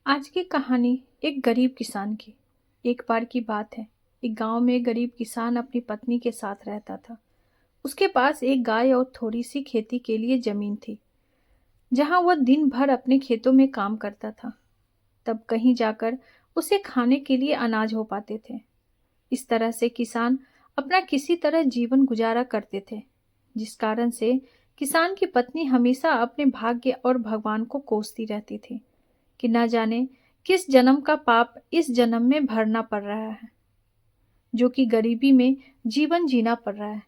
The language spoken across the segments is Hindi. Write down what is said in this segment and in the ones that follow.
आज की कहानी एक गरीब किसान की। एक बार की बात है। एक गांव में एक गरीब किसान अपनी पत्नी के साथ रहता था। उसके पास एक गाय और थोड़ी सी खेती के लिए जमीन थी, जहां वह दिन भर अपने खेतों में काम करता था। तब कहीं जाकर उसे खाने के लिए अनाज हो पाते थे। इस तरह से किसान अपना किसी तरह जीवन गुजारा करते थे, जिस कारण से किसान की पत्नी हमेशा अपने भाग्य और भगवान को कोसती रहती थी कि न जाने किस जन्म का पाप इस जन्म में भरना पड़ रहा है, जो कि गरीबी में जीवन जीना पड़ रहा है।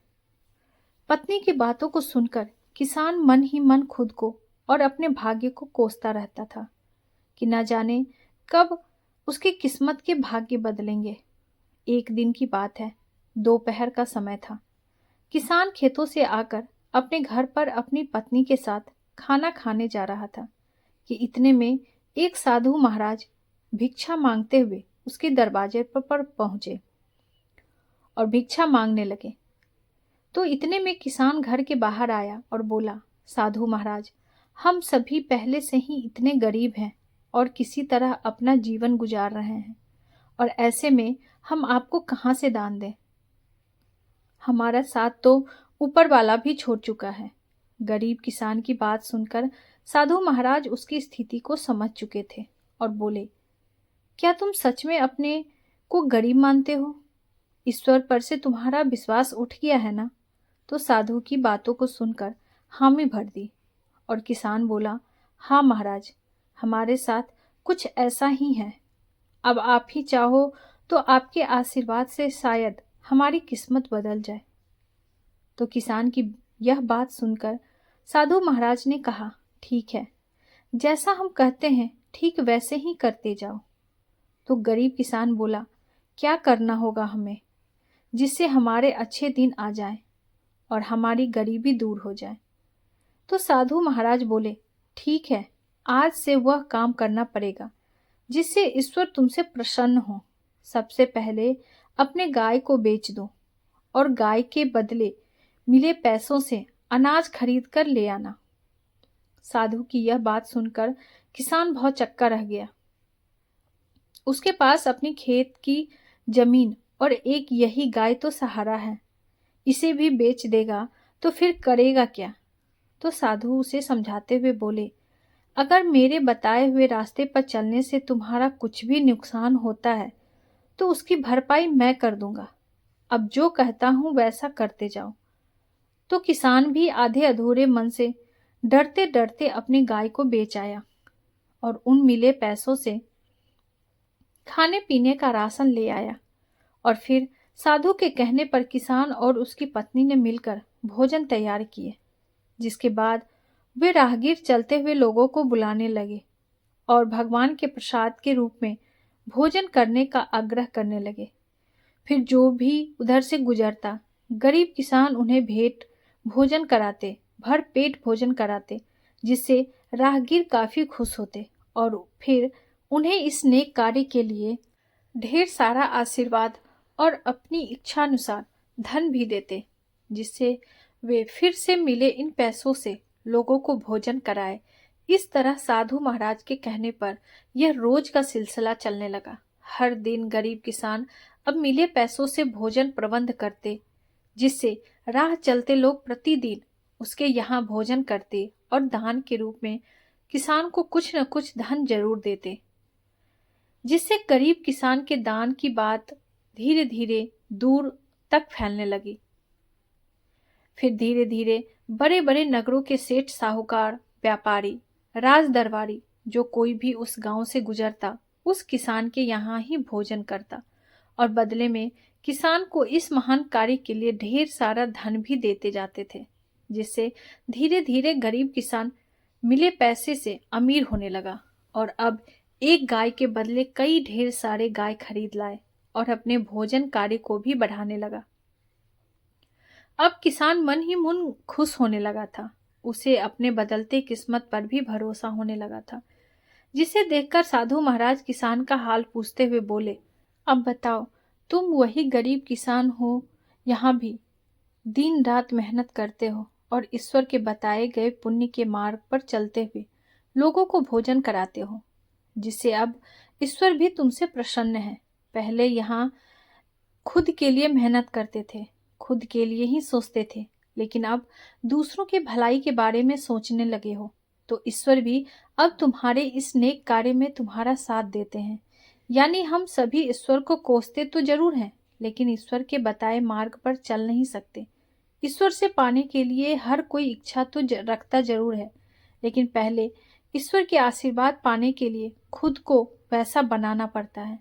पत्नी की बातों को सुनकर किसान मन ही मन खुद को और अपने भाग्य को कोसता रहता था कि न जाने कब उसकी किस्मत के भाग्य बदलेंगे। एक दिन की बात है। दोपहर का समय था। किसान खेतों से आकर अपने घर पर अपनी पत्नी के साथ खाना खाने जा रहा था कि इतने में एक साधु महाराज भिक्षा मांगते हुए उसके दरवाजे पर पहुंचे और भिक्षा मांगने लगे। तो इतने में किसान घर के बाहर आया और बोला, साधु महाराज, हम सभी पहले से ही इतने गरीब हैं और किसी तरह अपना जीवन गुजार रहे हैं, और ऐसे में हम आपको कहाँ से दान दें। हमारा साथ तो ऊपर वाला भी छोड़ चुका है। गरीब किसान की बात सुनकर साधु महाराज उसकी स्थिति को समझ चुके थे और बोले, क्या तुम सच में अपने को गरीब मानते हो? ईश्वर पर से तुम्हारा विश्वास उठ गया है ना? तो साधु की बातों को सुनकर हामी भर दी और किसान बोला, हाँ महाराज, हमारे साथ कुछ ऐसा ही है। अब आप ही चाहो तो आपके आशीर्वाद से शायद हमारी किस्मत बदल जाए। तो किसान की यह बात सुनकर साधु महाराज ने कहा, ठीक है, जैसा हम कहते हैं ठीक वैसे ही करते जाओ। तो गरीब किसान बोला, क्या करना होगा हमें जिससे हमारे अच्छे दिन आ जाएं और हमारी गरीबी दूर हो जाए? तो साधु महाराज बोले, ठीक है, आज से वह काम करना पड़ेगा जिससे ईश्वर तुमसे प्रसन्न हो। सबसे पहले अपने गाय को बेच दो और गाय के बदले मिले पैसों से अनाज खरीद कर ले आना। साधु की यह बात सुनकर किसान बहुत चक्का रह गया। उसके पास अपनी खेत की जमीन और एक यही गाय तो सहारा है। इसे भी बेच देगा तो फिर करेगा क्या? तो साधु उसे समझाते हुए बोले, अगर मेरे बताए हुए रास्ते पर चलने से तुम्हारा कुछ भी नुकसान होता है तो उसकी भरपाई मैं कर दूंगा। अब जो कहता हूं वैसा करते जाओ। तो किसान भी आधे अधूरे मन से डरते डरते अपनी गाय को बेच आया और उन मिले पैसों से खाने पीने का राशन ले आया। और फिर साधु के कहने पर किसान और उसकी पत्नी ने मिलकर भोजन तैयार किए, जिसके बाद वे राहगीर चलते हुए लोगों को बुलाने लगे और भगवान के प्रसाद के रूप में भोजन करने का आग्रह करने लगे। फिर जो भी उधर से गुजरता, गरीब किसान उन्हें भेंट भोजन कराते, भर पेट भोजन कराते, जिससे राहगीर काफी खुश होते और फिर उन्हें इस नेक कार्य के लिए ढेर सारा आशीर्वाद और अपनी इच्छानुसार धन भी देते, जिससे वे फिर से मिले इन पैसों से लोगों को भोजन कराए। इस तरह साधु महाराज के कहने पर यह रोज का सिलसिला चलने लगा। हर दिन गरीब किसान अब मिले पैसों से भोजन प्रबंध करते, जिससे राह चलते लोग प्रतिदिन उसके यहाँ भोजन करते और दान के रूप में किसान को कुछ न कुछ धन जरूर देते, जिससे गरीब किसान के दान की बात धीरे धीरे दूर तक फैलने लगी। फिर धीरे धीरे बड़े बड़े नगरों के सेठ, साहूकार, व्यापारी, राज दरबारी, जो कोई भी उस गांव से गुजरता उस किसान के यहाँ ही भोजन करता और बदले में किसान को इस महान कार्य के लिए ढेर सारा धन भी देते जाते थे, जिससे धीरे धीरे गरीब किसान मिले पैसे से अमीर होने लगा और अब एक गाय के बदले कई ढेर सारे गाय खरीद लाए और अपने भोजन कार्य को भी बढ़ाने लगा। अब किसान मन ही मन खुश होने लगा था। उसे अपने बदलते किस्मत पर भी भरोसा होने लगा था, जिसे देखकर साधु महाराज किसान का हाल पूछते हुए बोले, अब बताओ, तुम वही गरीब किसान हो, यहाँ भी दिन रात मेहनत करते हो और ईश्वर के बताए गए पुण्य के मार्ग पर चलते हुए लोगों को भोजन कराते हो, जिससे अब ईश्वर भी तुमसे प्रसन्न है। पहले यहाँ खुद के लिए मेहनत करते थे, खुद के लिए ही सोचते थे, लेकिन अब दूसरों की भलाई के बारे में सोचने लगे हो, तो ईश्वर भी अब तुम्हारे इस नेक कार्य में तुम्हारा साथ देते हैं। यानी हम सभी ईश्वर को कोसते तो जरूर हैं, लेकिन ईश्वर के बताए मार्ग पर चल नहीं सकते। ईश्वर से पाने के लिए हर कोई इच्छा तो रखता जरूर है, लेकिन पहले ईश्वर के आशीर्वाद पाने के लिए खुद को वैसा बनाना पड़ता है।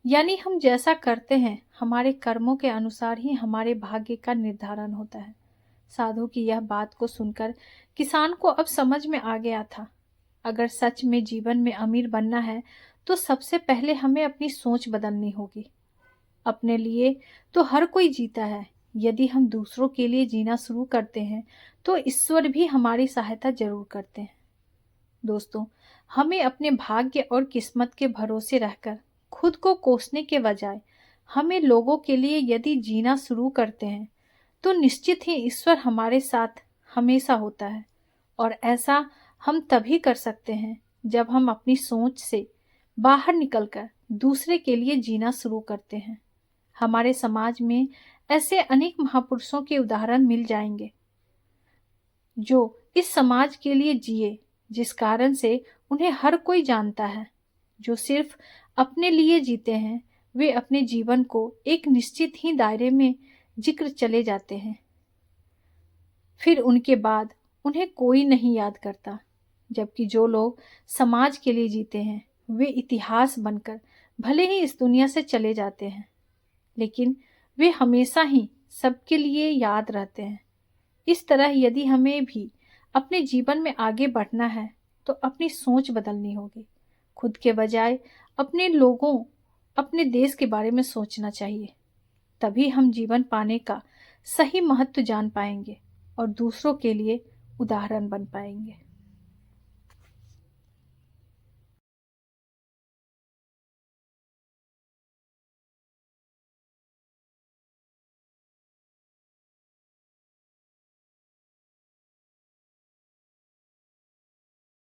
यानी हम जैसा करते हैं, हमारे कर्मों के अनुसार ही हमारे भाग्य का निर्धारण होता है। साधु की यह बात को सुनकर किसान को अब समझ में आ गया था। अगर सच में जीवन में अमीर बनना है तो सबसे पहले हमें अपनी सोच बदलनी होगी। अपने लिए तो हर कोई जीता है, यदि हम दूसरों के लिए जीना शुरू करते हैं तो ईश्वर भी हमारी सहायता जरूर करते हैं। दोस्तों, हमें अपने भाग्य और किस्मत के भरोसे रहकर खुद को कोसने के बजाय हमें लोगों के लिए यदि जीना शुरू करते हैं तो निश्चित ही ईश्वर हमारे साथ हमेशा होता है। और ऐसा हम तभी कर सकते हैं जब हम अपनी सोच से बाहर निकलकर दूसरे के लिए जीना शुरू करते हैं। हमारे समाज में ऐसे अनेक महापुरुषों के उदाहरण मिल जाएंगे जो इस समाज के लिए जिए, जिस कारण से उन्हें हर कोई जानता है। जो सिर्फ अपने लिए जीते हैं, वे अपने जीवन को एक निश्चित ही दायरे में जिक्र चले जाते हैं, फिर उनके बाद उन्हें कोई नहीं याद करता। जबकि जो लोग समाज के लिए जीते हैं, वे इतिहास बनकर भले ही इस दुनिया से चले जाते हैं, लेकिन वे हमेशा ही सबके लिए याद रहते हैं। इस तरह यदि हमें भी अपने जीवन में आगे बढ़ना है तो अपनी सोच बदलनी होगी। खुद के बजाय अपने लोगों, अपने देश के बारे में सोचना चाहिए। तभी हम जीवन पाने का सही महत्व जान पाएंगे और दूसरों के लिए उदाहरण बन पाएंगे।